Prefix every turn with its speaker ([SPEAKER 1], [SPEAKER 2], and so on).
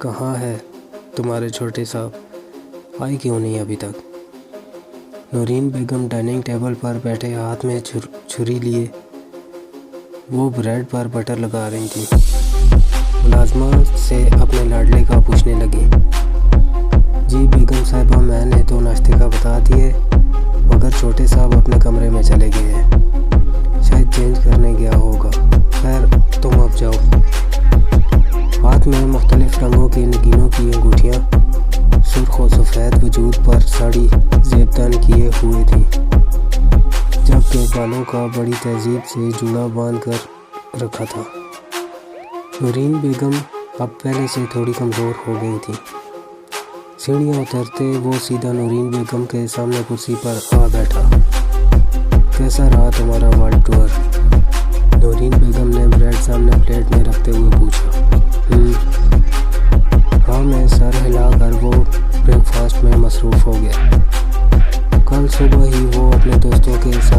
[SPEAKER 1] کہاں ہے تمہارے چھوٹے صاحب؟ آئی کیوں نہیں ابھی تک؟ نورین بیگم ڈائننگ ٹیبل پر بیٹھے ہاتھ میں چھری لیے وہ بریڈ پر بٹر لگا رہی تھی۔ ملازمہ سے اپنے لاڈلے کا پوچھنے لگی، جی بیگم صاحبہ میں نے تو ناشتے کا بتا دیے، مگر چھوٹے صاحب اپنے کمرے میں چلے گئے ہیں، شاید چینج کرنے گیا ہوگا، خیر تم اب جاؤ۔ ہاتھ میں مختلف رنگوں کے نگینوں کی انگوٹھیاں سرخ و سفید وجود پر ساڑی زیبدان کیے ہوئے تھیں، جبکہ بالوں کا بڑی تہذیب سے جوڑا باندھ کر رکھا تھا۔ نورین بیگم اب پہلے سے تھوڑی کمزور ہو گئی تھی۔ سیڑھیاں اترتے وہ سیدھا نورین بیگم کے سامنے کرسی پر آ بیٹھا۔ کیسا رہا تمہارا ورلڈ ٹور؟ نورین بیگم نے بریڈ سامنے پلیٹ میں رکھتے ہوئے پوچھا۔ ہاں میں سر ہلا کر وہ بریک فاسٹ میں مصروف ہو گیا۔ کل صبح ہی وہ اپنے دوستوں کے ساتھ